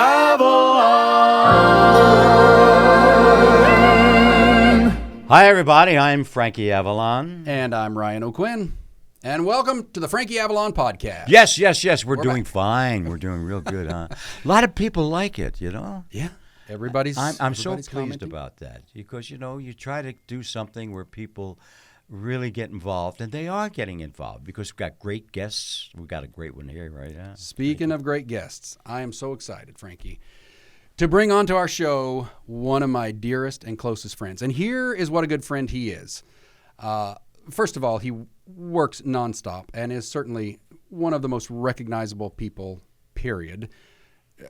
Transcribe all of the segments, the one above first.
Avalon. Hi, everybody. I'm Frankie Avalon. And I'm Ryan O'Quinn. And welcome to the Frankie Avalon Podcast. Yes. We're doing fine. We're doing real good, huh? A lot of people like it, you know? Yeah. I'm so pleased about that because, you know, you try to do something where people really get involved, and they are getting involved because we've got great guests. We've got a great one here right now. Speaking of great guests, I am so excited, Frankie, to bring onto our show one of my dearest and closest friends. And here is what a good friend he is. First of all, he works nonstop and is certainly one of the most recognizable people, period.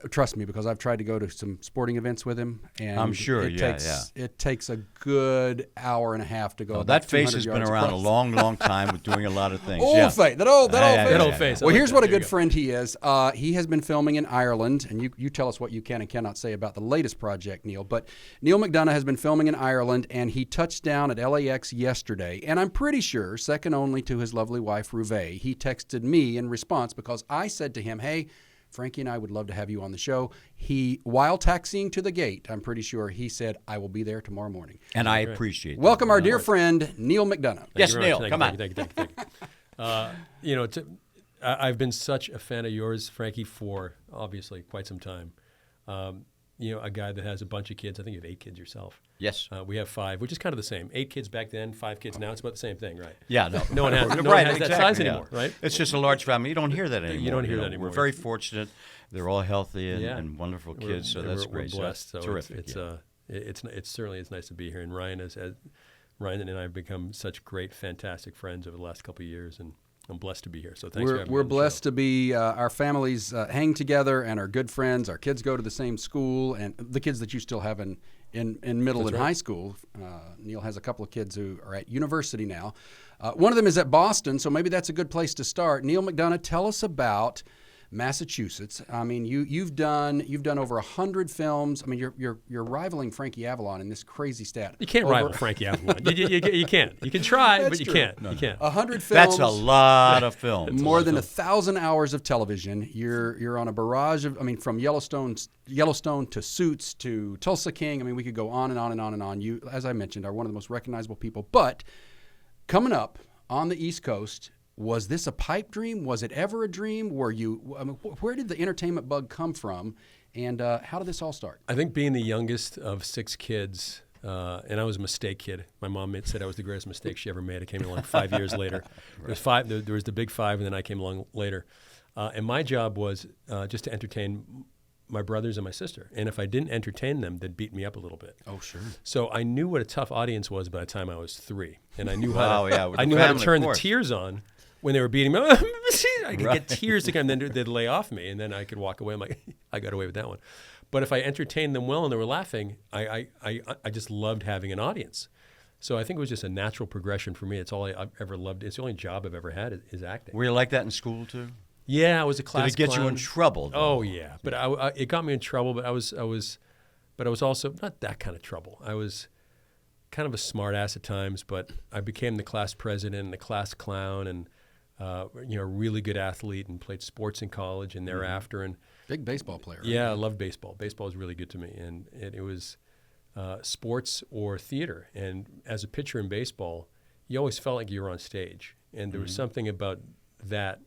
Trust me, because I've tried to go to some sporting events with him, and I'm sure, it takes a good hour and a half to go. Oh, that face has been around a long time with doing a lot of things. Face, that old face. Well, here's what a good friend he is. He has been filming in Ireland, and you tell us what you can and cannot say about the latest project, Neal. But Neal McDonough has been filming in Ireland, and he touched down at LAX yesterday. And I'm pretty sure, second only to his lovely wife, Ruve, he texted me in response because I said to him, hey, Frankie and I would love to have you on the show. While taxiing to the gate, I'm pretty sure he said, I will be there tomorrow morning. And I appreciate that. Welcome our dear friend, Neal McDonough. Yes, Neal, come on. Thank you. I've been such a fan of yours, Frankie, for obviously quite some time. A guy that has a bunch of kids. I think you have 8 kids yourself. Yes. We have 5, which is kind of the same. 8 kids back then, 5 kids now. It's about the same thing, right? Yeah, no one has that size anymore, right? It's just a large family. You don't hear that anymore. You don't hear that anymore. We're very fortunate. They're all healthy and wonderful kids, so that's great. We're blessed. So terrific. It's certainly nice to be here. And Ryan and I have become such great, fantastic friends over the last couple of years, and I'm blessed to be here. So thanks for having me. We're blessed to be, our families hang together and are good friends. Our kids go to the same school, and the kids that you still have in middle and high school. Neal has a couple of kids who are at university now. One of them is at Boston, so maybe that's a good place to start. Neal McDonough, tell us about Massachusetts. I mean, you've done over 100 films. I mean, you're rivaling Frankie Avalon in this crazy stat. You can't rival Frankie Avalon. You can't. You can try, but you can't. You can't. 100 films. That's a lot of films. More than 1,000 hours of television. You're on a barrage of. I mean, from Yellowstone to Suits to Tulsa King. I mean, we could go on and on and on and on. You, as I mentioned, are one of the most recognizable people. But coming up on the East Coast. Was this a pipe dream? Was it ever a dream? Where did the entertainment bug come from, and how did this all start? I think being the youngest of 6 kids, and I was a mistake kid. My mom said I was the greatest mistake she ever made. I came along 5 years later. Right. There was the big 5, and then I came along later. And my job was just to entertain my brothers and my sister. And if I didn't entertain them, they'd beat me up a little bit. Oh, sure. So I knew what a tough audience was by the time I was 3, and I knew how to turn the tears on. When they were beating me, I could get tears to come, and then they'd lay off me, and then I could walk away. I'm like, I got away with that one. But if I entertained them well and they were laughing, I just loved having an audience. So I think it was just a natural progression for me. It's all I've ever loved. It's the only job I've ever had is acting. Were you like that in school too? Yeah, I was a class clown. Did it get you in trouble? Though? Oh yeah, but it got me in trouble. But I was also not that kind of trouble. I was kind of a smart ass at times, but I became the class president and the class clown and. A really good athlete and played sports in college and thereafter. And big baseball player. Right? Yeah, I loved baseball. Baseball was really good to me. And it was sports or theater. And as a pitcher in baseball, you always felt like you were on stage. And there was something about that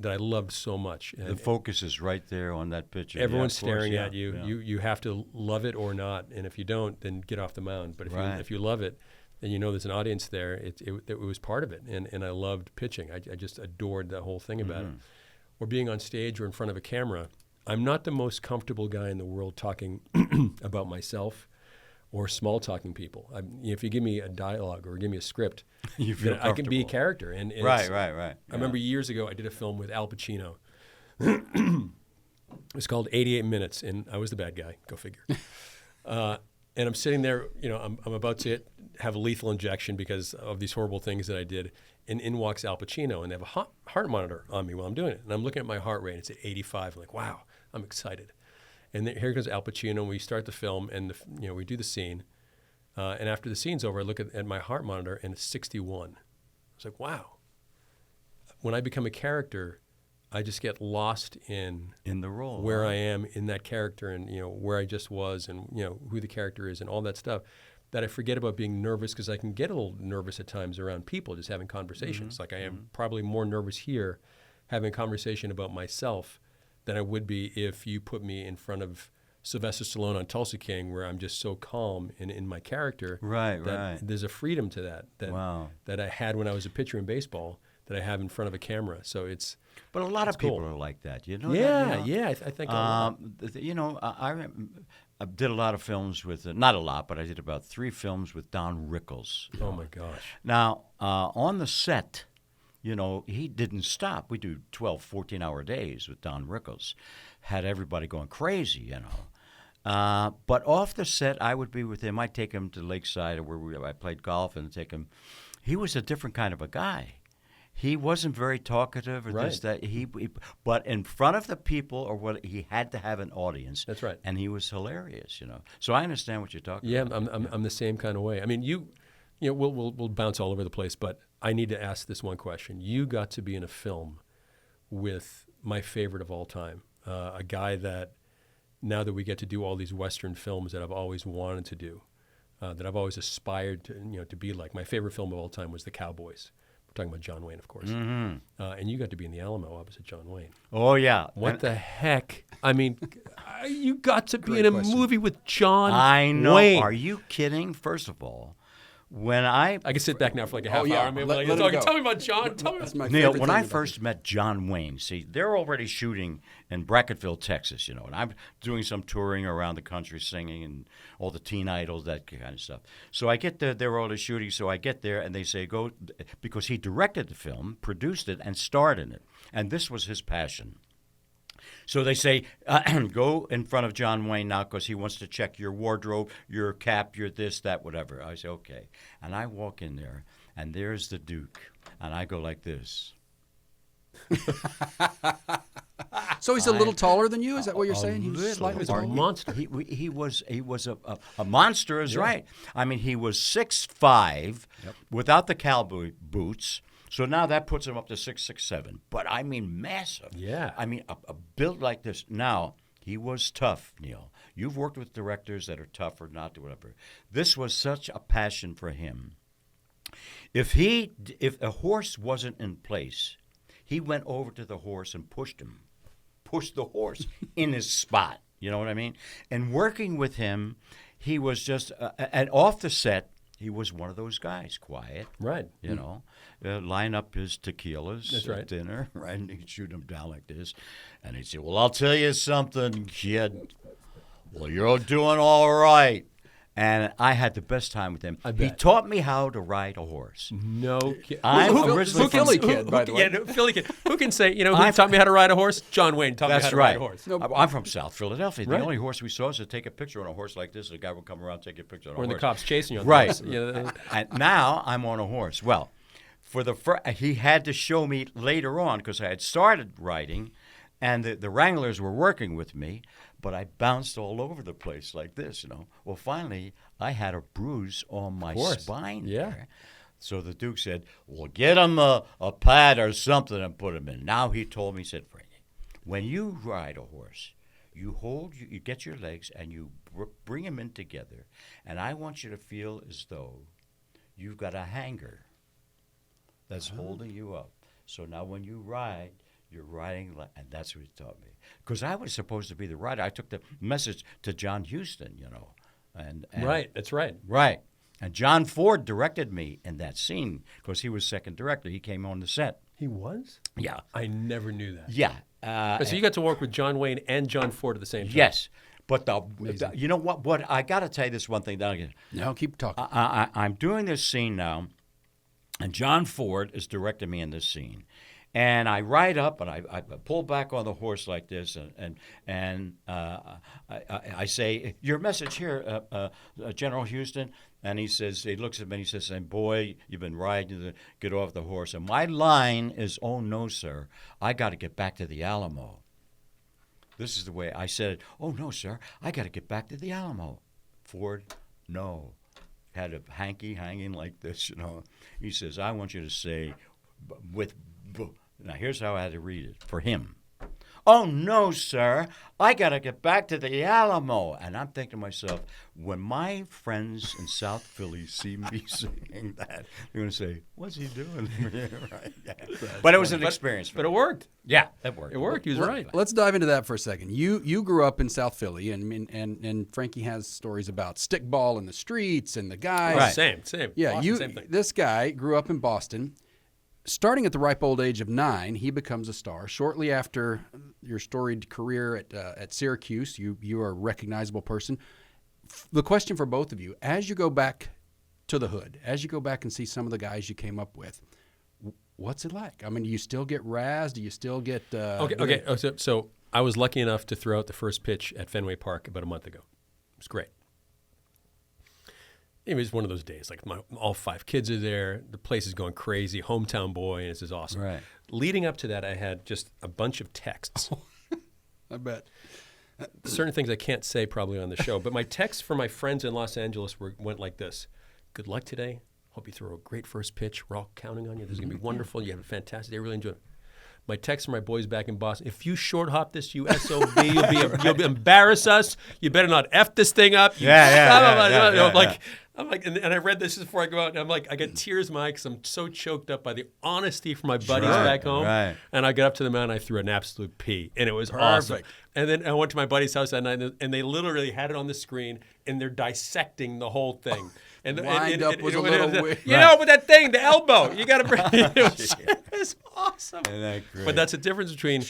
I loved so much. And the focus is right there on that pitcher. Everyone's staring at you. Yeah. You have to love it or not. And if you don't, then get off the mound. But if you love it, and there's an audience there, it was part of it. And I loved pitching. I just adored the whole thing about it. Or being on stage or in front of a camera. I'm not the most comfortable guy in the world talking about myself or small talking people. If you give me a dialogue or give me a script, I can be a character. And right. I remember years ago I did a film with Al Pacino. It's called 88 Minutes, and I was the bad guy. Go figure. And I'm sitting there, I'm about to have a lethal injection because of these horrible things that I did. And in walks Al Pacino, and they have a heart monitor on me while I'm doing it. And I'm looking at my heart rate, and it's at 85. I'm like, wow, I'm excited. And then here goes Al Pacino, and we start the film, and we do the scene. And after the scene's over, I look at my heart monitor, and it's 61. I was like, wow. When I become a character, I just get lost in the role, where I am in that character, and where I just was, and who the character is, and all that stuff, that I forget about being nervous, because I can get a little nervous at times around people just having conversations. Like I am probably more nervous here having a conversation about myself than I would be if you put me in front of Sylvester Stallone on Tulsa King, where I'm just so calm in my character. Right. There's a freedom to that I had when I was a pitcher in baseball that I have in front of a camera. So it's. But a lot of people cool. are like that, Yeah, that, yeah. I think. I did a lot of films with, not a lot, but I did about 3 films with Don Rickles. Oh my gosh! Now on the set, he didn't stop. We do 12, 14-hour days with Don Rickles. Had everybody going crazy, But off the set, I would be with him. I'd take him to Lakeside, where I played golf, and take him. He was a different kind of a guy. He wasn't very talkative or this, that. But in front of the people, he had to have an audience. That's right. And he was hilarious, So I understand what you're talking about. Yeah, I'm the same kind of way. I mean, we'll bounce all over the place, but I need to ask this one question. You got to be in a film with my favorite of all time, a guy that, now that we get to do all these Western films that I've always wanted to do, that I've always aspired to, to be like. My favorite film of all time was The Cowboys. We're talking about John Wayne, of course. Mm-hmm. And you got to be in the Alamo opposite John Wayne. Oh, yeah. What the heck? I mean, you got to be in a movie with John Wayne. I know. Are you kidding? First of all, when I can sit back now for like a half hour. I mean, tell me about John. Tell me about Neal, when I first met John Wayne, see, they're already shooting in Brackettville, Texas, and I'm doing some touring around the country, singing and all the teen idols, that kind of stuff. So I get there, they're already shooting, so I get there, and they say, go, because he directed the film, produced it, and starred in it. And this was his passion. So they say, go in front of John Wayne now, because he wants to check your wardrobe, your cap, your this, that, whatever. I say, okay. And I walk in there, and there's the Duke. And I go like this. So he's a little taller than you? Is that what you're saying? He was slightly taller. taller. A monster. He was a monster, is right. I mean, he was 6'5", without the cowboy boots. So now that puts him up to 6'7". But I mean, massive. Yeah. I mean, a build like this. Now, he was tough, Neal. You've worked with directors that are tough or not, whatever. This was such a passion for him. If a horse wasn't in place, he went over to the horse and pushed the horse in his spot. You know what I mean? And working with him, he was just, and off the set, he was one of those guys, quiet. Right. Line up his tequilas right. at dinner, right? And he'd shoot them down like this. And he'd say, well, I'll tell you something, kid. Well, you're doing all right. And I had the best time with him. He taught me how to ride a horse. No kidding. I'm originally from Philly kid, by the way. Yeah, Philly kid. Who can say, who taught me how to ride a horse? John Wayne taught me how to ride a horse. No, I'm from South Philadelphia. Right. The only horse we saw is to take a picture on a horse like this. The guy would come around, take a picture on a horse. Or the cops chasing you on right. the horse. And now I'm on a horse. Well, he had to show me later on, because I had started riding, and the wranglers were working with me, but I bounced all over the place like this, Well, finally, I had a bruise on my spine there. So the Duke said, well, get him a pad or something and put him in. Now he told me, he said, Frankie, when you ride a horse, you get your legs and you bring them in together, and I want you to feel as though you've got a hanger that's holding you up. So now when you ride, you're riding, and that's what he taught me. Because I was supposed to be the rider. I took the message to John Huston, And right, that's right. Right. And John Ford directed me in that scene, because he was second director. He came on the set. He was? Yeah. I never knew that. Yeah. So you got to work with John Wayne and John Ford at the same time? Yes. But you know what? What I got to tell you this one thing. No, keep talking. I'm doing this scene now, and John Ford is directing me in this scene. And I ride up, and I pull back on the horse like this, and I say, your message here, General Huston. And he looks at me and he says, boy, you've been riding, get off the horse. And my line is, oh, no, sir, I got to get back to the Alamo. This is the way I said it. Oh, no, sir, I got to get back to the Alamo. Ford, no. Had a hanky hanging like this, He says, I want you to say, with Now, here's how I had to read it for him. Oh, no, sir. I got to get back to the Alamo. And I'm thinking to myself, when my friends in South Philly see me singing that, they're going to say, what's he doing? Right. Yeah. But it was an experience. But it worked. Yeah, it worked. It worked. He was right. Let's dive into that for a second. You grew up in South Philly, and Frankie has stories about stickball in the streets and the guys. Right. Same. Yeah, Boston, same thing. This guy grew up in Boston. Starting at the ripe old age of 9, he becomes a star. Shortly after your storied career at Syracuse, you are a recognizable person. The question for both of you, as you go back to the hood, as you go back and see some of the guys you came up with, what's it like? I mean, do you still get razzed? Do you still get... Okay. So I was lucky enough to throw out the first pitch at Fenway Park about a month ago. It was great. It was one of those days. Like all 5 kids are there. The place is going crazy. Hometown boy, and this is awesome. Right. Leading up to that, I had just a bunch of texts. I bet. Certain things I can't say probably on the show, but my texts from my friends in Los Angeles went like this. Good luck today. Hope you throw a great first pitch. We're all counting on you. This is going to be wonderful. You have a fantastic day. Really enjoy it. My text from my boys back in Boston, if you short hop this, you SOB, you'll embarrass us. You better not F this thing up. I'm like, and I read this before I go out, and I'm like, I get tears in my eyes because I'm so choked up by the honesty from my buddies back home. Right. And I got up to the mountain, I threw an absolute pee, and it was awesome. And then I went to my buddy's house that night, and they literally had it on the screen, and they're dissecting the whole thing. And wind up was a little weird. You know, but that thing, the elbow, you got to bring it. It was awesome. Isn't that great? But that's the difference between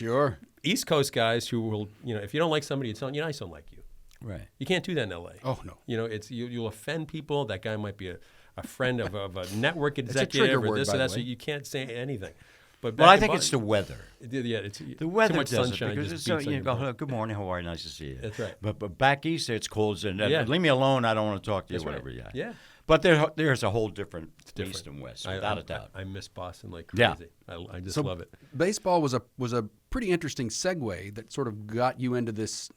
East Coast guys who will, if you don't like somebody, it's on, I just don't like you. Right. You can't do that in L.A. Oh, no. It's you'll offend people. That guy might be a friend of a network executive or this or that, so you can't say anything. But I think it's the weather. Yeah, it's the weather too much does sunshine. it because Just it's so, you go, good morning, how are you? Nice to see you. That's right. But back east, it's cold. And leave me alone. I don't want to talk to you. That's whatever. Right. Yeah. But there's a whole different east and west, without a doubt. I miss Boston like crazy. Yeah. I just love it. Baseball was a pretty interesting segue that sort of got you into this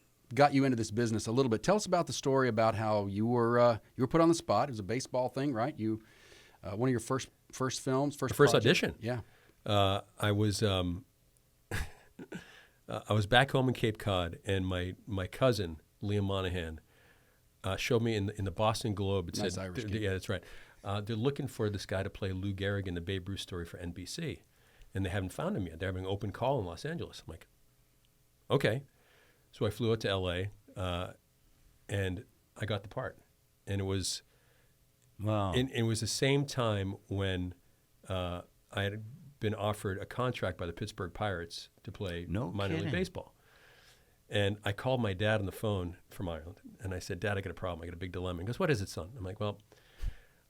business a little bit. Tell us about the story about how you were put on the spot. It was a baseball thing, right? You one of your first films, first audition. Yeah. I was back home in Cape Cod, and my cousin Liam Monahan showed me in the Boston Globe. It nice said, Irish kid. Yeah, that's right. They're looking for this guy to play Lou Gehrig in the Babe Ruth story for NBC, and they haven't found him yet. They're having an open call in Los Angeles. I'm like, okay. So I flew out to L.A., and I got the part. And it was it was the same time when I had been offered a contract by the Pittsburgh Pirates to play minor league baseball. And I called my dad on the phone from Ireland, and I said, Dad, I got a problem. I got a big dilemma. He goes, what is it, son? I'm like, well,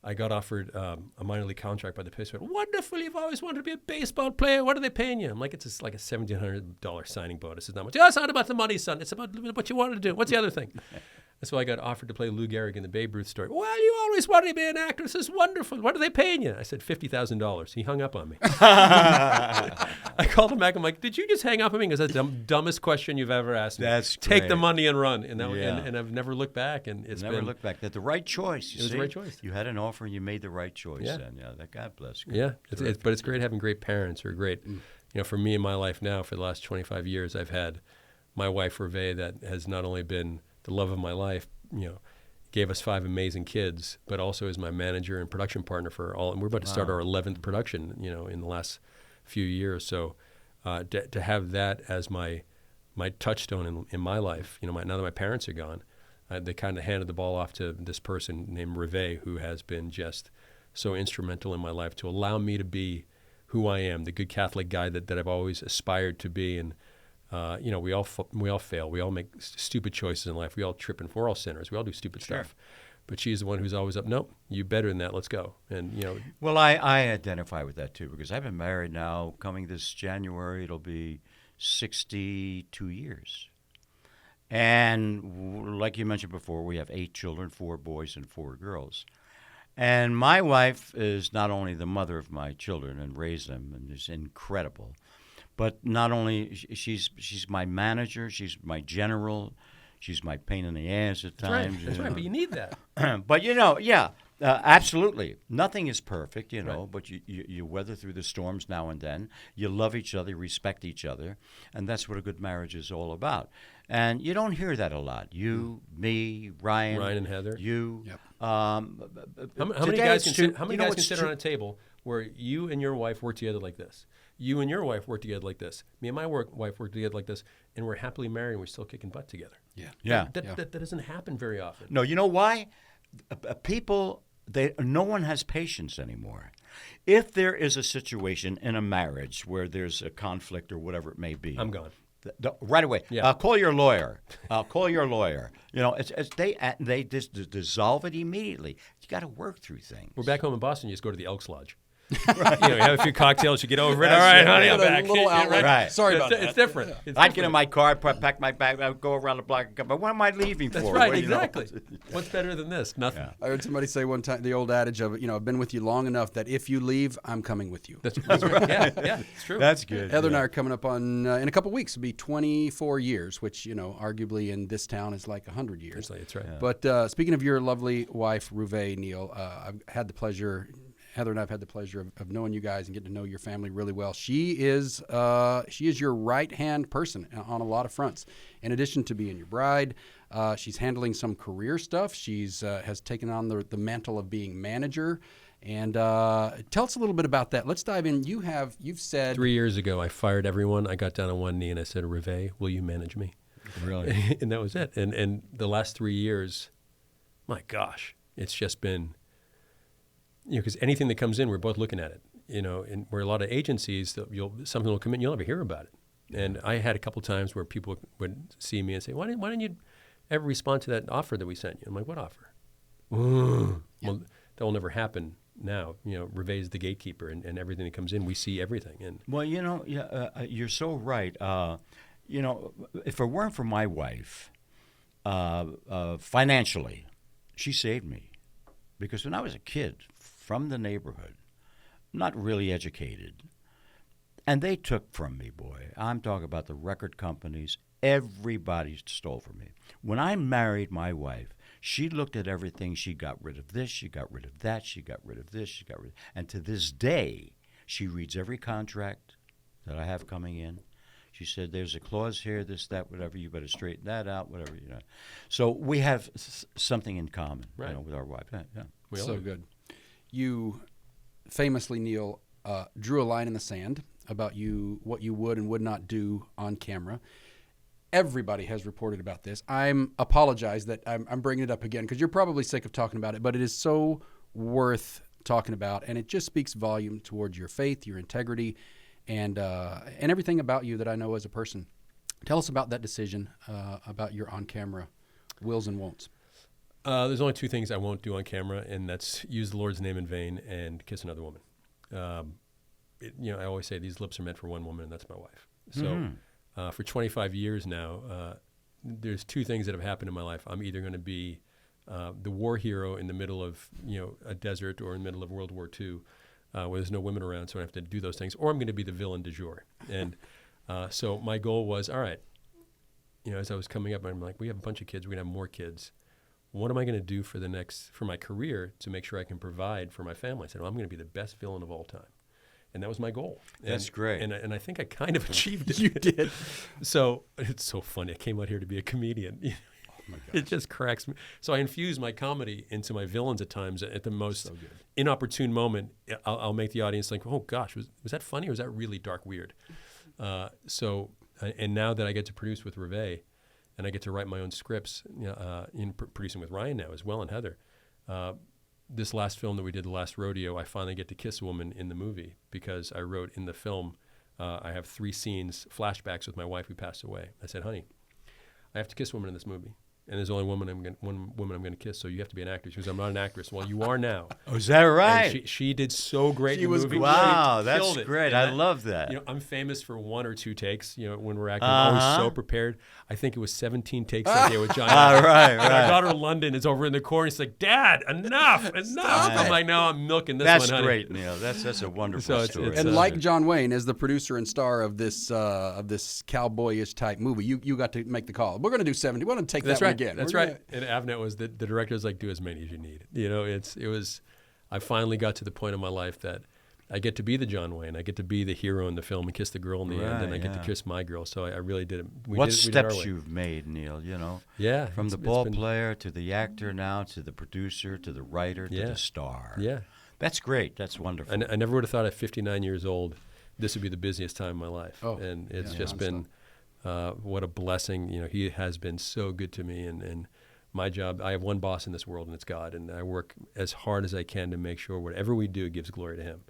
I got offered a minor league contract by the Pittsburgh. Wonderful, you've always wanted to be a baseball player. What are they paying you? I'm like, it's like a $1,700 signing bonus. It's not much. Oh, it's not about the money, son. It's about what you want to do. What's the other thing? And so I got offered to play Lou Gehrig in the Babe Ruth story. Well, you always wanted to be an actor. This is wonderful. What are they paying you? I said, $50,000. He hung up on me. I called him back. I'm like, did you just hang up on me? Because that's the dumbest question you've ever asked me. That's Take great. the money and run. And I've never looked back. And it's never looked back. That's the right choice. It was the right choice. You had an offer and you made the right choice. Yeah. And that God bless. Yeah. But it's great having great parents who are great. For me in my life now, for the last 25 years, I've had my wife, Reve, that has not only been the love of my life, gave us 5 amazing kids, but also is my manager and production partner for all. And we're about to start our 11th production, in the last few years. So to have that as my touchstone in my life, now that my parents are gone, they kind of handed the ball off to this person named Reve, who has been just so instrumental in my life to allow me to be who I am, the good Catholic guy that I've always aspired to be. And we all fail. We all make stupid choices in life. We all trip, and we're all sinners. We all do stupid stuff. But she's the one who's always up. Nope, you better than that. Let's go. And Well, I identify with that too, because I've been married now. Coming this January, it'll be 62 years. And like you mentioned before, we have 8 children, 4 boys and 4 girls. And my wife is not only the mother of my children and raised them, and is incredible. But not only she's my manager, she's my general. She's my pain in the ass at times. That's right. But you need that. But absolutely. Nothing is perfect, but you weather through the storms now and then. You love each other, respect each other, and that's what a good marriage is all about. And you don't hear that a lot. You, me, Ryan and Heather. You. Yep. How many guys can sit around a table where you and your wife work together like this? You and your wife work together like this. Me and my wife work together like this, and we're happily married and we're still kicking butt together. Yeah. That doesn't happen very often. No, you know why? People, no one has patience anymore. If there is a situation in a marriage where there's a conflict or whatever it may be, I'm gone. Right away. Yeah. Call your lawyer. Call your lawyer. They just dissolve it immediately. You got to work through things. We're back home in Boston. You just go to the Elks Lodge. Right. You have a few cocktails. You get over it. All right, honey, I'm back. Little outlet. Right. Sorry about that. It's different. I'd get in my car, pack my bag, I'd go around the block and come back. What am I leaving That's for? right, exactly. What's better than this? Nothing. Yeah. I heard somebody say one time the old adage of, I've been with you long enough that if you leave, I'm coming with you. That's right. Yeah, it's true. That's good. Heather and I are coming up on, in a couple weeks, it'll be 24 years, which, arguably in this town is like 100 years. That's right. Yeah. But speaking of your lovely wife, Ruve, Neal, Heather and I have had the pleasure of knowing you guys and getting to know your family really well. She is your right-hand person on a lot of fronts. In addition to being your bride, she's handling some career stuff. She's has taken on the mantle of being manager. And tell us a little bit about that. Let's dive in. You've said 3 years ago, I fired everyone. I got down on one knee and I said, "Rive, will you manage me?" Really? And that was it. And the last 3 years, my gosh, it's just been. Because anything that comes in, we're both looking at it. And where a lot of agencies, something will come in, you'll never hear about it. And I had a couple times where people would see me and say, "Why didn't you ever respond to that offer that we sent you?" I'm like, "What offer?" Well, that will never happen now. Rive's the gatekeeper, and everything that comes in, we see everything. And well, you're so right. If it weren't for my wife, financially, she saved me. Because when I was a kid from the neighborhood, not really educated, and they took from me, boy. I'm talking about the record companies. Everybody stole from me. When I married my wife, she looked at everything. She got rid of this. She got rid of that. She got rid of this. She got rid of... And to this day, she reads every contract that I have coming in. She said, "There's a clause here, this, that, whatever. You better straighten that out, whatever." So we have something in common, right, with our wife. Yeah. So good. You famously, Neal, drew a line in the sand about what you would and would not do on camera. Everybody has reported about this. Apologize that I'm bringing it up again because you're probably sick of talking about it, but it is so worth talking about, and it just speaks volume towards your faith, your integrity, and everything about you that I know as a person. Tell us about that decision, about your on-camera wills and won'ts. There's only two things I won't do on camera, and that's use the Lord's name in vain and kiss another woman. I always say these lips are meant for one woman, and that's my wife. So for 25 years now, there's two things that have happened in my life. I'm either going to be the war hero in the middle of a desert or in the middle of World War II, where there's no women around, so I have to do those things, or I'm going to be the villain du jour. And so my goal was, all right, as I was coming up, I'm like, we have a bunch of kids, we're going to have more kids. What am I going to do for my career to make sure I can provide for my family? I said, I'm going to be the best villain of all time. And that was my goal. That's great. And I think I kind of achieved it. You did. So it's so funny. I came out here to be a comedian. Oh my gosh. It just cracks me. So I infuse my comedy into my villains at times. At the most inopportune moment, I'll make the audience think, "Oh gosh, was that funny or was that really dark weird?" And now that I get to produce with Rive, and I get to write my own scripts, in producing with Ryan now as well and Heather. This last film that we did, The Last Rodeo, I finally get to kiss a woman in the movie because I wrote in the film, I have 3 scenes, flashbacks with my wife who passed away. I said, "Honey, I have to kiss a woman in this movie." and there's only one woman I'm going to kiss, so you have to be an actress. She goes, I'm not an actress. Well, you are now. Oh, is that right? And she did so great in the movie. Wow, She that's killed it. great. And I love that. I'm famous for 1 or 2 takes. When we're acting, I'm always so prepared. I think it was 17 takes that day with John. Right. And our daughter London is over in the corner. She's like, Dad, enough. I'm like, no, I'm milking this That's one, honey. great, Neil. That's a wonderful story. And like John Wayne, as the producer and star of this cowboyish type movie, you got to make the call. We're going to do 70. We're going to take that one again. That's right. And Avnet was the director was like, do as many as you need. I finally got to the point in my life that I get to be the John Wayne. I get to be the hero in the film and kiss the girl in the end, and I get to kiss my girl. So I really did it. What steps you've made, Neil, Yeah. From the ball player to the actor now, to the producer, to the writer, to the star. Yeah. That's great. That's wonderful. I never would have thought at 59 years old this would be the busiest time of my life. Oh, and it's just been what a blessing. He has been so good to me, and my job, I have one boss in this world, and it's God, and I work as hard as I can to make sure whatever we do gives glory to him.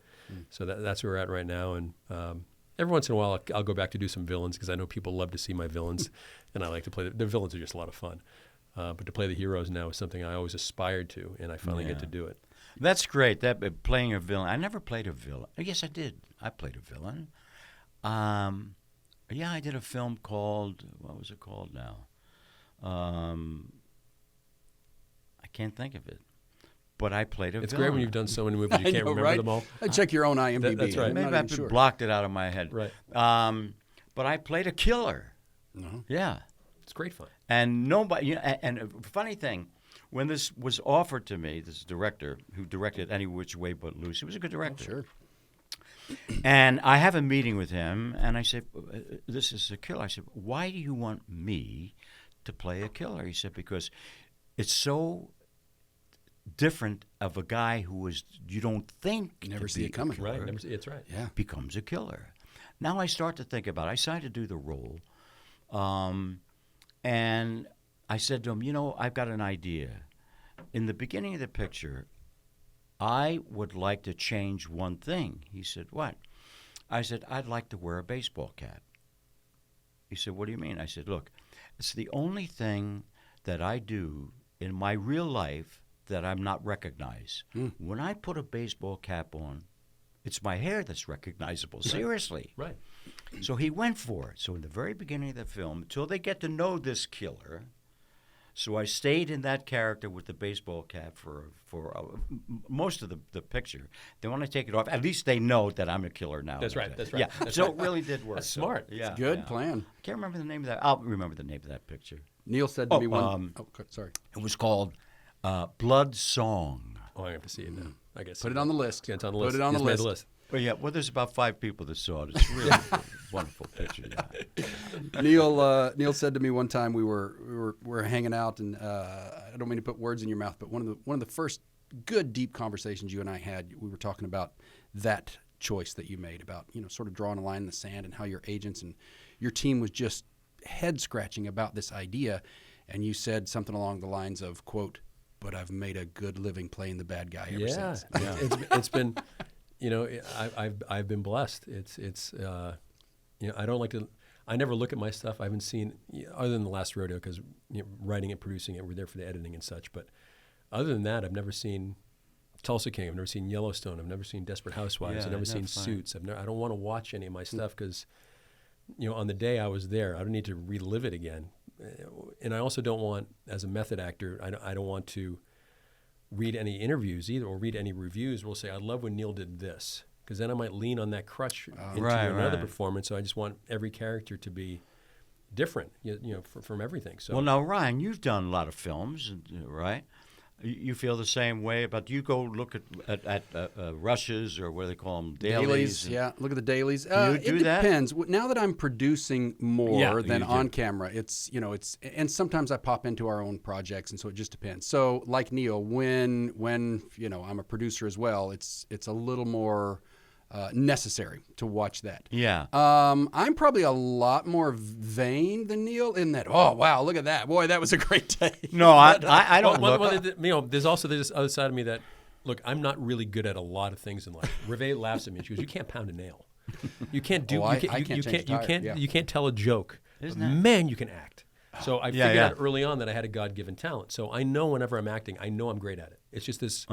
So that's where we're at right now, and every once in a while I'll go back to do some villains because I know people love to see my villains, and I like to play the villains are just a lot of fun. But to play the heroes now is something I always aspired to, and I finally get to do it. That's great. That playing a villain. I never played a villain. Yes, I did. I played a villain. I did a film called, what was it called now? I can't think of it. But I played a villain. It's great when you've done so many movies you can't remember them all. Check your own IMDb. That's right. Maybe I blocked it out of my head. Right. But I played a killer. Yeah. It's great fun. And nobody. And a funny thing, when this was offered to me, this director who directed Any Which Way But Loose, he was a good director. Sure. And I have a meeting with him, and I said, "This is a killer." I said, "Why do you want me to play a killer?" He said, "Because it's so different of a guy who is you don't think never see it coming, right? Never see, it's right. Yeah, becomes a killer." Now I start to think about it. I decided to do the role, and I said to him, "I've got an idea. In the beginning of the picture, I would like to change one thing." He said, "What?" I said, "I'd like to wear a baseball cap." He said, "What do you mean?" I said, "Look, it's the only thing that I do in my real life that I'm not recognized. When I put a baseball cap on, it's my hair that's recognizable." Seriously. Right. So he went for it. So in the very beginning of the film, until they get to know this killer, so I stayed in that character with the baseball cap for most of the picture. They want to take it off. At least they know that I'm a killer now. That's right. That's right. Yeah. That's so right. it really did work. That's smart. Yeah. It's a good plan. I can't remember the name of that. I'll remember the name of that picture. Neil said to me one. Sorry. It was called Blood Song. Oh, I have to see it now. I guess. Put it on the list. Yeah, it's on the list. Put it on the It's made list. Well, there's about 5 people that saw it. It's really a wonderful picture. Yeah. Neil said to me one time we were hanging out, and I don't mean to put words in your mouth, but one of the first good deep conversations you and I had, we were talking about that choice that you made about sort of drawing a line in the sand, and how your agents and your team was just head scratching about this idea, and you said something along the lines of, quote, "But I've made a good living playing the bad guy ever since." Yeah. It's been. I've been blessed. It's I don't like to. I never look at my stuff. I haven't seen other than the last rodeo because writing it, producing it, we're there for the editing and such. But other than that, I've never seen Tulsa King. I've never seen Yellowstone. I've never seen Desperate Housewives. I've never seen Suits. I don't want to watch any of my stuff because on the day I was there, I don't need to relive it again. And I also don't want, as a method actor, I don't want to read any interviews either or read any reviews. We'll say, "I love when Neil did this," because then I might lean on that crutch into another performance. So I just want every character to be different, from everything. So well, now Ryan, you've done a lot of films, right? You feel the same way about? Do you go look at rushes or what do they call them, dailies? Yeah, look at the dailies. Do you do it that? depends. Now that I'm producing more than you do. on camera, it's and sometimes I pop into our own projects, and so it just depends. So like Neil, when I'm a producer as well, it's a little more necessary to watch that. Yeah. I'm probably a lot more vain than Neil in that. Oh wow, look at that, boy, that was a great take. No, I don't look. There's also this other side of me that, look, I'm not really good at a lot of things in life. Reve laughs at me. She goes, "You can't pound a nail. You can't do. You can't tell a joke. Isn't Man, you can act." So I figured out early on that I had a God-given talent. So I know whenever I'm acting, I know I'm great at it. It's just this,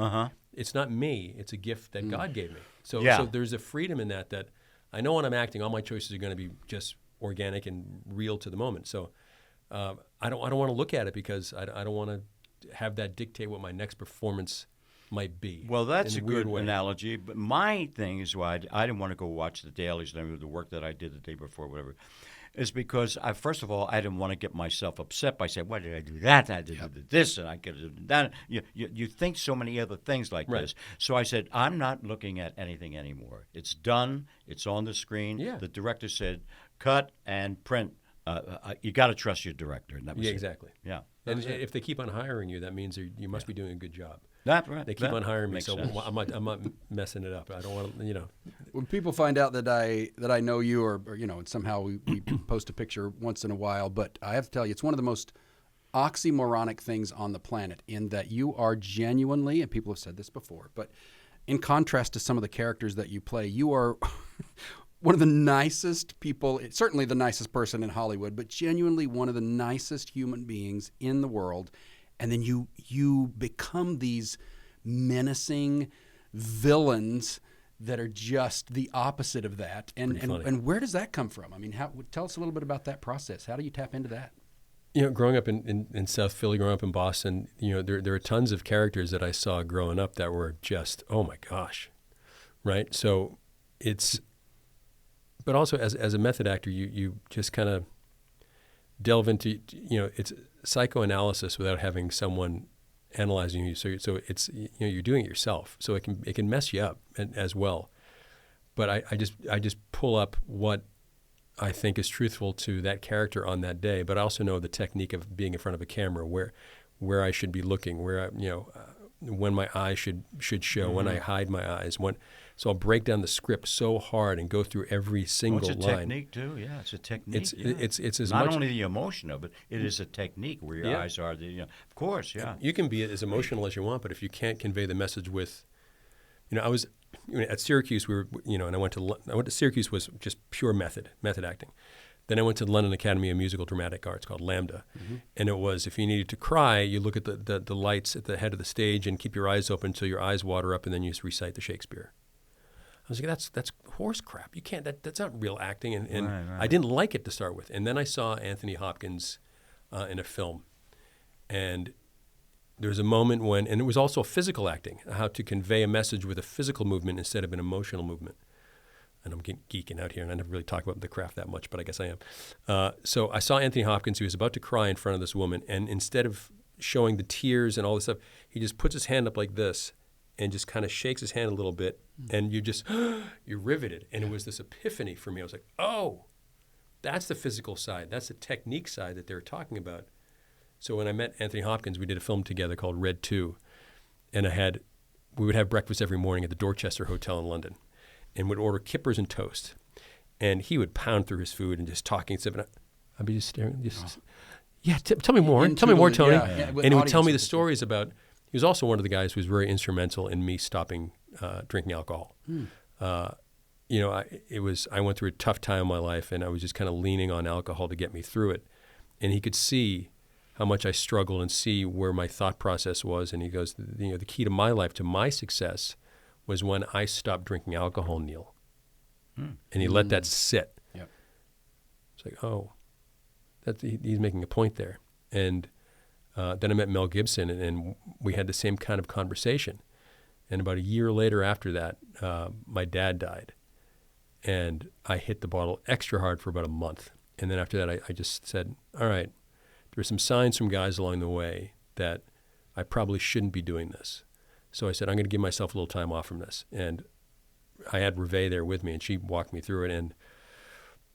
it's not me, it's a gift that God gave me. So there's a freedom in that I know when I'm acting, all my choices are going to be just organic and real to the moment. So I don't want to look at it because I don't want to have that dictate what my next performance might be. Well, that's a good analogy. But my thing is why I didn't want to go watch the dailies and the work that I did the day before, whatever, is because first of all, I didn't want to get myself upset by saying, "Why did I do that? I did this, and I could have done that." You think so many other things like this. So I said, "I'm not looking at anything anymore. It's done. It's on the screen." Yeah. The director said, "Cut and print." You got to trust your director. And that was exactly. Yeah. And if they keep on hiring you, that means you must be doing a good job. That's right. They keep on hiring me, so I'm not messing it up. I don't want to, When people find out that I know you, or and somehow we post a picture once in a while, but I have to tell you, it's one of the most oxymoronic things on the planet in that you are genuinely, and people have said this before, but in contrast to some of the characters that you play, you are one of the nicest people, certainly the nicest person in Hollywood, but genuinely one of the nicest human beings in the world. And then you become these menacing villains that are just the opposite of that. And where does that come from? I mean, tell us a little bit about that process. How do you tap into that? Growing up in South Philly, growing up in Boston, there are tons of characters that I saw growing up that were just, oh my gosh, right? So but also as a method actor, you just kind of delve into, it's psychoanalysis without having someone analyzing you. So it's, you're doing it yourself. So it can mess you up as well. But I just pull up what I think is truthful to that character on that day. But I also know the technique of being in front of a camera, where I should be looking, where when my eyes should show, when I hide my eyes, so I'll break down the script so hard and go through every single line. It's a technique too. Yeah, it's a technique. It's as not much only the emotion of it. It is a technique where your eyes are. Of course, yeah. You can be as emotional as you want, but if you can't convey the message with, I was at Syracuse. And I went to Syracuse was just pure method acting. Then I went to the London Academy of Musical Dramatic Arts, called Lambda, and it was, if you needed to cry, you look at the lights at the head of the stage and keep your eyes open until your eyes water up, and then you just recite the Shakespeare. I was like, that's horse crap. You can't. That's not real acting, and right. I didn't like it to start with. And then I saw Anthony Hopkins in a film, and there was a moment when, and it was also physical acting, how to convey a message with a physical movement instead of an emotional movement. And I'm geeking out here, and I never really talk about the craft that much, but I guess I am. So I saw Anthony Hopkins. He was about to cry in front of this woman, and instead of showing the tears and all this stuff, he just puts his hand up like this and just kind of shakes his hand a little bit, and you're riveted. And it was this epiphany for me. I was like, oh, that's the physical side. That's the technique side that they were talking about. So when I met Anthony Hopkins, we did a film together called Red 2, and we would have breakfast every morning at the Dorchester Hotel in London, and would order kippers and toast. And he would pound through his food and just talking and stuff. And I'd be just staring, tell me more. Tell me more, Tony. Yeah. And he would tell me the stories about, he was also one of the guys who was very instrumental in me stopping drinking alcohol. I went through a tough time in my life, and I was just kind of leaning on alcohol to get me through it. And he could see how much I struggled and see where my thought process was. And he goes, the key to my life, to my success, was when I stopped drinking alcohol, Neal. And he let that sit. Yep. It's like, oh, he's making a point there. And then I met Mel Gibson, and we had the same kind of conversation. And about a year later after that, my dad died. And I hit the bottle extra hard for about a month. And then after that, I just said, all right, there were some signs from guys along the way that I probably shouldn't be doing this. So I said, I'm going to give myself a little time off from this. And I had Reve there with me, and she walked me through it.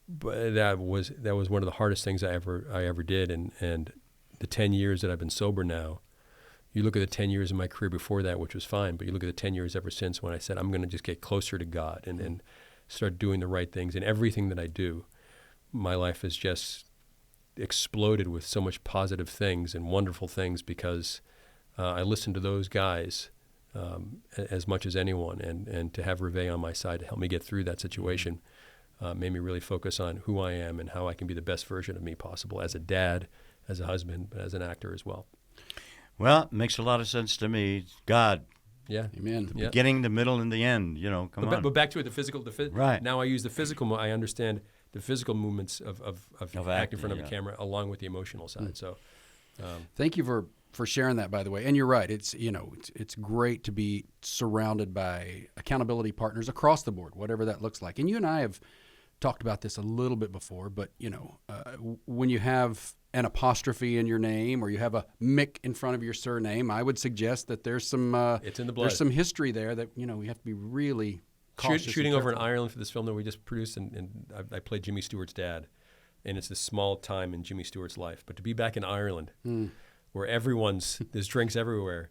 But that was one of the hardest things I ever did. And the 10 years that I've been sober now, you look at the 10 years of my career before that, which was fine, but you look at the 10 years ever since when I said, I'm going to just get closer to God and start doing the right things. And everything that I do, my life has just exploded with so much positive things and wonderful things because I listened to those guys as much as anyone, and to have Reve on my side to help me get through that situation made me really focus on who I am and how I can be the best version of me possible as a dad, as a husband, but as an actor as well. Well, it makes a lot of sense to me. God. Yeah. Amen. The beginning, the middle, and the end. Come on. But back to it, the physical. Right. Now I use the physical. I understand the physical movements of acting in front of a camera, along with the emotional side. So, thank you for sharing that, by the way. And you're right. It's it's great to be surrounded by accountability partners across the board, whatever that looks like. And you and I have talked about this a little bit before, but when you have an apostrophe in your name or you have a Mick in front of your surname, I would suggest that there's some it's in the blood. There's some history there that we have to be really cautious. Shooting over in Ireland for this film that we just produced, and I played Jimmy Stewart's dad, and it's a small time in Jimmy Stewart's life. But to be back in Ireland, where there's drinks everywhere.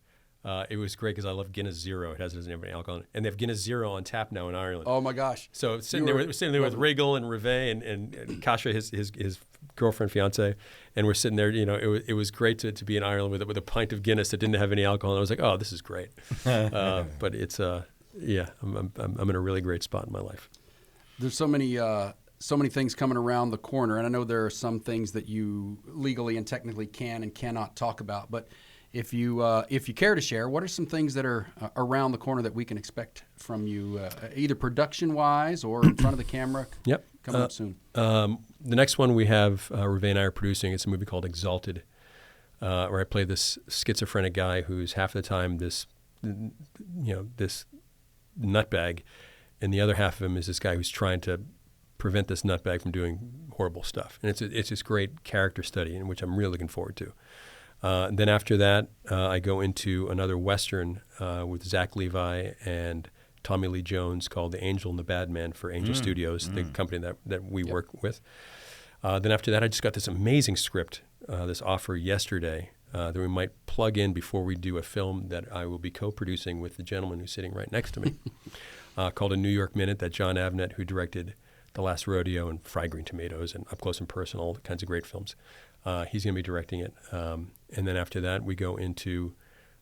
It was great because I love Guinness Zero. It doesn't have any alcohol in it. And they have Guinness Zero on tap now in Ireland. Oh, my gosh. So sitting there with Regal and Rivet and Kasha, his girlfriend, fiance, and we're sitting there. It was great to be in Ireland with a pint of Guinness that didn't have any alcohol. And I was like, oh, this is great. But it's, I'm in a really great spot in my life. There's so many things coming around the corner. And I know there are some things that you legally and technically can and cannot talk about. But if you care to share, what are some things that are around the corner that we can expect from you, either production-wise or in front of the camera? Yep. Coming up soon. The next one we have, Rivet and I are producing. It's a movie called Exalted, where I play this schizophrenic guy who's half the time this nutbag, and the other half of him is this guy who's trying to prevent this nutbag from doing horrible stuff. And it's this great character study, in which I'm really looking forward to. Then after that, I go into another Western with Zach Levi and Tommy Lee Jones called The Angel and the Bad Man for Angel Studios, the company that we work with. Then after that, I just got this amazing script, this offer yesterday that we might plug in before we do a film that I will be co-producing with the gentleman who's sitting right next to me, called A New York Minute, that John Avnet, who directed The Last Rodeo and Fried Green Tomatoes and Up Close and Personal, all kinds of great films. He's going to be directing it. And then after that, we go into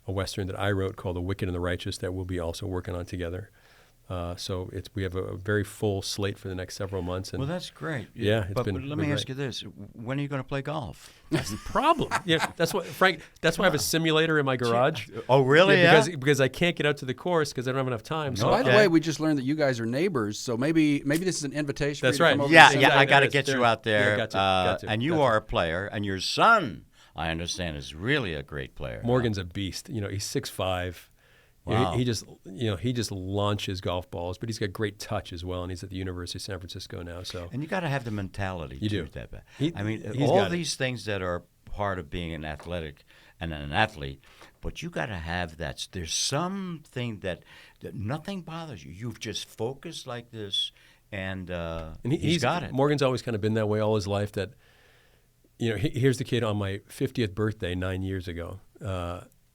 a Western that I wrote called The Wicked and the Righteous that we'll be also working on together. So we have a very full slate for the next several months. And well, that's great. Yeah, but let me ask you this: when are you going to play golf? That's the problem. Yeah, that's what Frank. That's why I have a simulator in my garage. Oh, really? Yeah, because I can't get out to the course because I don't have enough time. So by the way, we just learned that you guys are neighbors. So maybe this is an invitation. That's for you right. To come over Yeah. I got to get you out there. Yeah, got to. And you are a player, and your son, I understand, is really a great player. Morgan's a beast. He's 6'5". Wow. He just launches golf balls, but he's got great touch as well, and he's at the University of San Francisco now. So and you got to have the mentality. You do. All these things that are part of being an athletic and an athlete, but you got to have that. There's something that nothing bothers you. You've just focused like this, and he's got it. Morgan's always kind of been that way all his life. That here's the kid on my 50th birthday 9 years ago.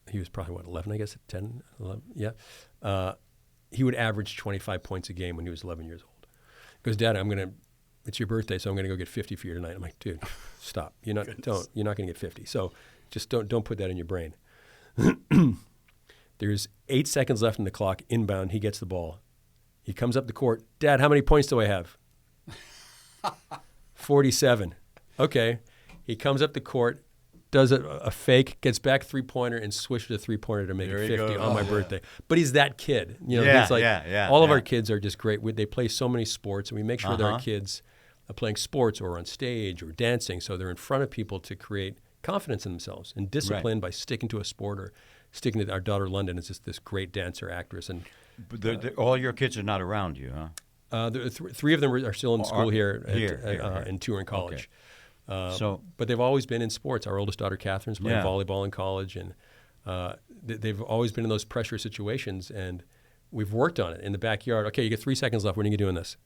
He was probably, 11, I guess, 10, 11, yeah. He would average 25 points a game when he was 11 years old. He goes, Dad, it's your birthday, so I'm going to go get 50 for you tonight. I'm like, dude, stop. You're not going to get 50. So just don't put that in your brain. There's 8 seconds left in the clock, inbound. He gets the ball. He comes up the court. Dad, how many points do I have? 47. Okay. He comes up the court, does a fake, gets back three-pointer, and swishes a three-pointer to make it 50 on my birthday. But he's that kid. He's like, all of our kids are just great. They play so many sports, and we make sure that our kids are playing sports or on stage or dancing, so they're in front of people to create confidence in themselves and discipline by sticking to a sport or sticking to. Our daughter London is just this great dancer, actress. And all your kids are not around you, huh? Three of them are still in school here. And 2 are in college. Okay. But they've always been in sports. Our oldest daughter, Catherine's playing volleyball in college, and they've always been in those pressure situations, and we've worked on it in the backyard. Okay, you get 3 seconds left. When are you doing this?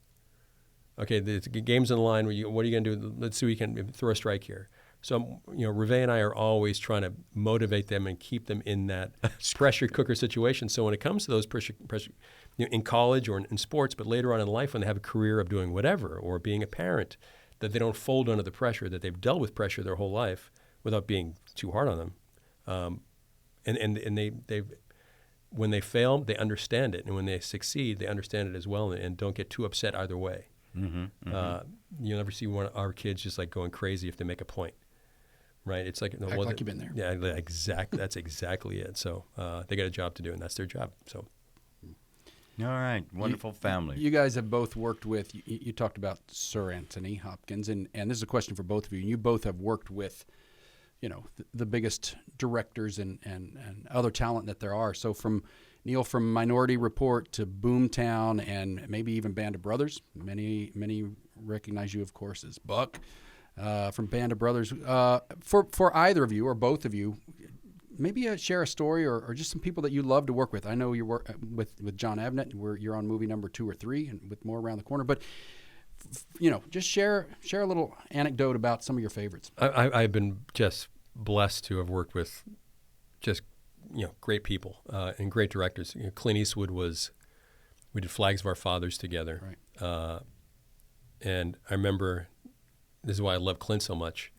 Okay, the game's in the line. What are you going to do? Let's see if we can throw a strike here. So, Rivet and I are always trying to motivate them and keep them in that pressure cooker situation. So when it comes to those pressure in college or in sports, but later on in life when they have a career of doing whatever or being a parent, that they don't fold under the pressure, that they've dealt with pressure their whole life without being too hard on them. And they when they fail, they understand it. And when they succeed, they understand it as well and don't get too upset either way. You'll never see one of our kids just like going crazy if they make a point. right? It's like Act like you've been there. Yeah, exactly. That's exactly it. So they got a job to do, and that's their job. So. All right, wonderful family. You guys have both worked with. You talked about Sir Anthony Hopkins, and this is a question for both of you. And you both have worked with, the biggest directors and other talent that there are. So from Neal, from Minority Report to Boomtown, and maybe even Band of Brothers. Many recognize you, of course, as Buck from Band of Brothers. For either of you or both of you, maybe share a story or just some people that you love to work with. I know you work with John Avnet. You're on movie number 2 or 3, and with more around the corner. But just share a little anecdote about some of your favorites. I've been just blessed to have worked with just great people and great directors. Clint Eastwood we did Flags of Our Fathers together, right. And I remember, this is why I love Clint so much.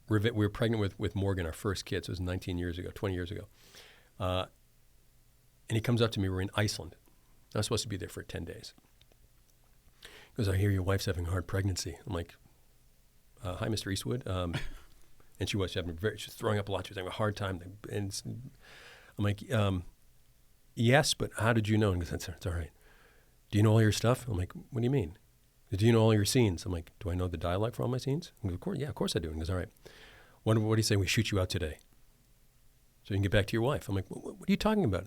We were pregnant with Morgan, our first kid. So it was 20 years ago. And he comes up to me. We're in Iceland. I was supposed to be there for 10 days. He goes, I hear your wife's having a hard pregnancy. I'm like, hi, Mr. Eastwood. And she was throwing up a lot. She was having a hard time. And I'm like, yes, but how did you know? And he goes, it's all right. Do you know all your stuff? I'm like, what do you mean? Do you know all your scenes? I'm like, do I know the dialogue for all my scenes? He goes, of course I do. And he goes, all right. What do you say we shoot you out today so you can get back to your wife? I'm like, what are you talking about?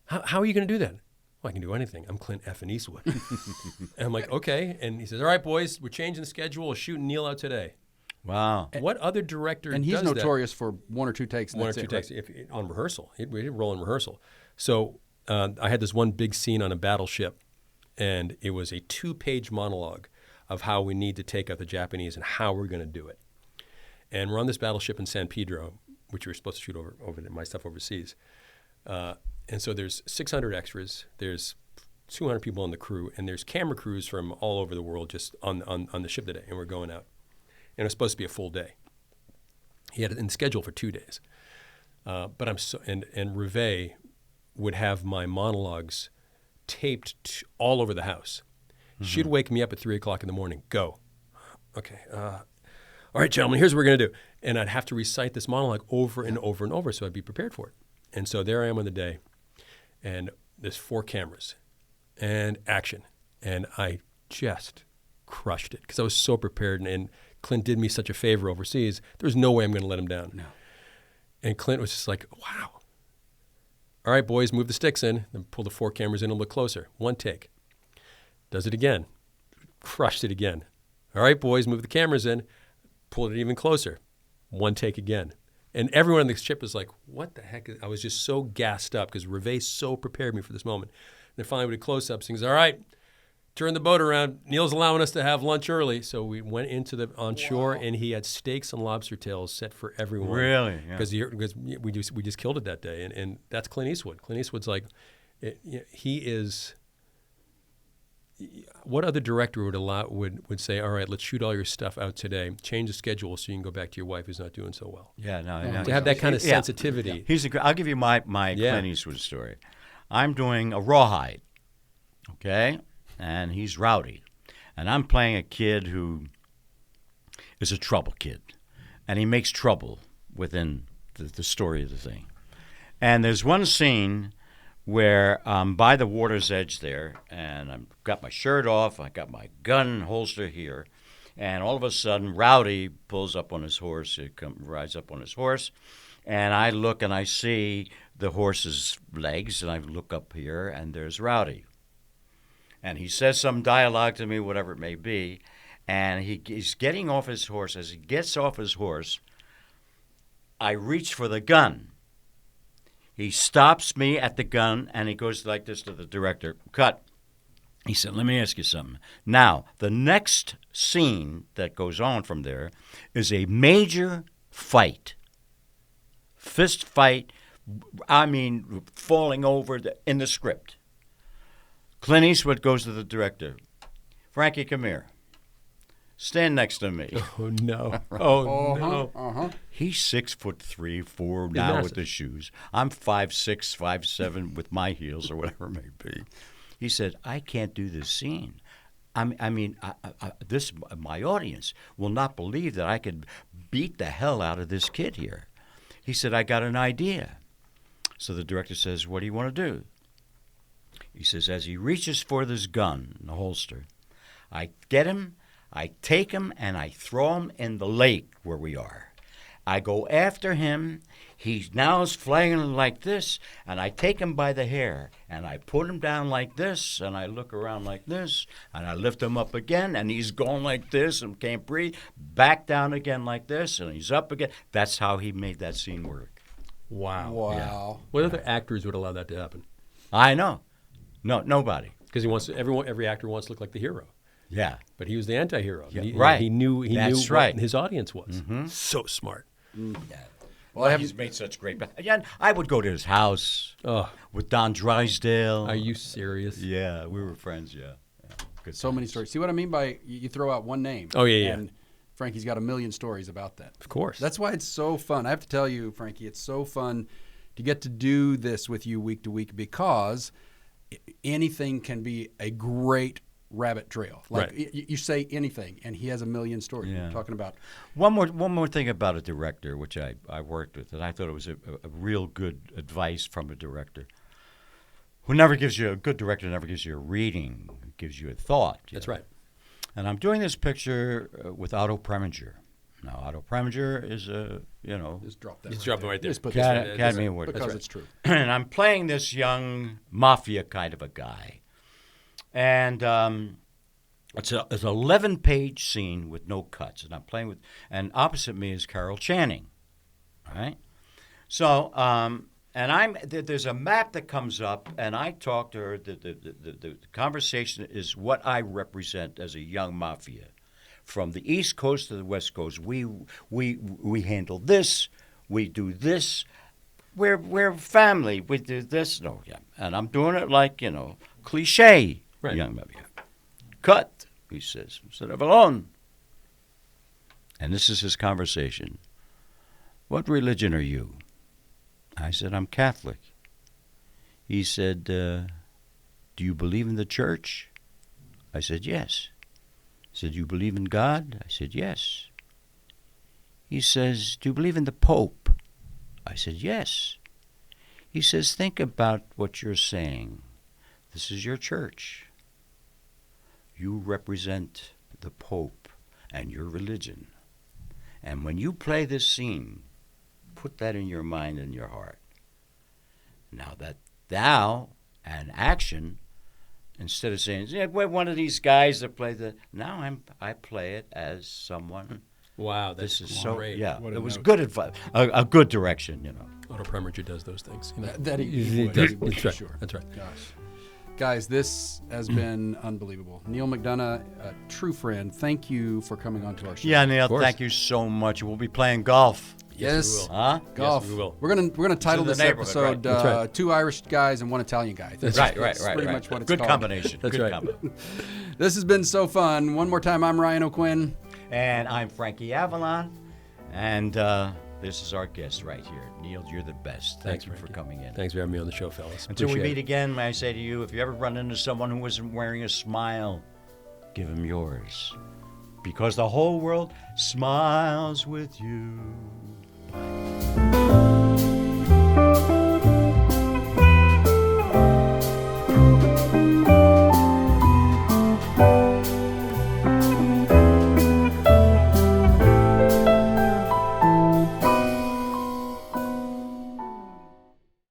How are you going to do that? Well, I can do anything. I'm Clint effing Eastwood. And I'm like, okay. And he says, all right, boys, we're changing the schedule. We're shooting Neal out today. Wow. What other director does that? And he's notorious for 1 or 2 takes. One or two takes on rehearsal. We did roll in rehearsal. So I had this one big scene on a battleship, and it was a 2-page monologue of how we need to take out the Japanese and how we're going to do it. And we're on this battleship in San Pedro, which we were supposed to shoot over my stuff overseas. And so there's 600 extras, there's 200 people on the crew, and there's camera crews from all over the world just on the ship today, and we're going out. And it was supposed to be a full day. He had it in schedule for 2 days. But Rivet would have my monologues taped all over the house. Mm-hmm. She'd wake me up at 3 o'clock in the morning. Go. Okay. All right, gentlemen, here's what we're going to do. And I'd have to recite this monologue over and over and over so I'd be prepared for it. And so there I am on the day, and there's 4 cameras and action. And I just crushed it because I was so prepared. And Clint did me such a favor overseas. There was no way I'm going to let him down. No. And Clint was just like, wow. All right, boys, move the sticks in. Then pull the 4 cameras in and look closer. 1 take. Does it again. Crushed it again. All right, boys, move the cameras in. Pulled it even closer. 1 take again. And everyone on the ship was like, what the heck? I was just so gassed up because Rivet so prepared me for this moment. And then finally we did close-ups. He goes, all right, turn the boat around. Neal's allowing us to have lunch early. So we went into on shore, and he had steaks and lobster tails set for everyone. Really? Because we just killed it that day. And that's Clint Eastwood. Clint Eastwood's like, he is... What other director would say, all right, let's shoot all your stuff out today, change the schedule so you can go back to your wife who's not doing so well? Yeah, no. To have that kind of sensitivity. Yeah. I'll give you my Clint Eastwood story. I'm doing a rawhide, okay? And he's rowdy. And I'm playing a kid who is a trouble kid. And he makes trouble within the story of the thing. And there's one scene where I'm by the water's edge there, and I've got my shirt off, I got my gun holster here, and all of a sudden, Rowdy pulls up on his horse, rides up on his horse, and I look and I see the horse's legs, and I look up here, and there's Rowdy. And he says some dialogue to me, whatever it may be, and he's getting off his horse. As he gets off his horse, I reach for the gun. He stops me at the gun, and he goes like this to the director. Cut. He said, let me ask you something. Now, the next scene that goes on from there is a major fight. Fist fight, falling over in the script. Clint Eastwood goes to the director. Frankie, come here. Stand next to me. Oh, no. Oh, no. Uh-huh. He's 6'3", 4 now with the shoes. I'm 5'6", 5'7" with my heels or whatever it may be. He said, I can't do this scene. my audience will not believe that I could beat the hell out of this kid here. He said, I got an idea. So the director says, what do you want to do? He says, as he reaches for this gun in the holster, I get him, I take him, and I throw him in the lake where we are. I go after him. He now is flailing like this, and I take him by the hair, and I put him down like this, and I look around like this, and I lift him up again, and he's going like this and can't breathe. Back down again like this, and he's up again. That's how he made that scene work. Wow. Yeah. What other actors would allow that to happen? I know. No, nobody. Because every actor wants to look like the hero. Yeah. But he was the anti-hero. Yeah, He right. knew That's what right. his audience was. Mm-hmm. So smart. Well, he's made such great. Yeah, I would go to his house with Don Drysdale. Are you serious? Yeah, we were friends. Yeah. Good So many stories. See what I mean by you throw out one name? Oh, yeah. And Frankie's got a million stories about that. Of course. That's why it's so fun. I have to tell you, Frankie, it's so fun to get to do this with you week to week because anything can be a great rabbit trail. Like Right. you say anything, and he has a million stories. Yeah. We're talking about One more thing about a director, which I worked with, and I thought it was a real good advice from a director. Who never gives you a good director never gives you a reading, gives you a thought. That's right. And I'm doing this picture with Otto Preminger. Now, Otto Preminger is just drop that. Just drop them right there. Just put Academy Award. because it's true. And I'm playing this young mafia kind of a guy. And it's an 11-page scene with no cuts. And I'm playing with, and opposite me is Carol Channing. All right? So, there's a map that comes up, and I talk to her. The conversation is what I represent as a young mafia. From the East Coast to the West Coast, we handle this, we do this. We're family. We do this. No, yeah. And I'm doing it like, cliche. Right. Young mafia. Cut, he says, instead of alone. And this is his conversation. What religion are you? I said, I'm Catholic. He said, do you believe in the church? I said, yes. He said, do you believe in God? I said, yes. He says, do you believe in the Pope? I said, yes. He says, think about what you're saying. This is your church. You represent the Pope and your religion. And when you play this scene, put that in your mind and your heart. Now and action, instead of saying, yeah, we're one of these guys that play I play it as someone. Wow, that's this is great. So, yeah, What a it was note. good advice, a good direction, Otto Preminger does those things. That he would, That's for right. sure. That's right. Gosh. Guys, this has been unbelievable. Neal McDonough, a true friend, thank you for coming on to our show. Yeah, Neil, course. thank you so much. We'll be playing golf. Yes. we Huh? Golf. Yes, we will. We're gonna title the this neighborhood, episode right. That's right. Two Irish guys and one Italian guy. That's Right. Pretty much what it's Good called. combination. That's Good right. combination. This has been so fun. One more time, I'm Ryan O'Quinn. And I'm Frankie Avalon, and this is our guest right here. Neil, you're the best. Thank you for Frankie. coming in. Thanks for having me on the show, fellas. Until we Appreciate meet it. again, may I say to you, if you ever run into someone who isn't wearing a smile, give him yours. Because the whole world smiles with you.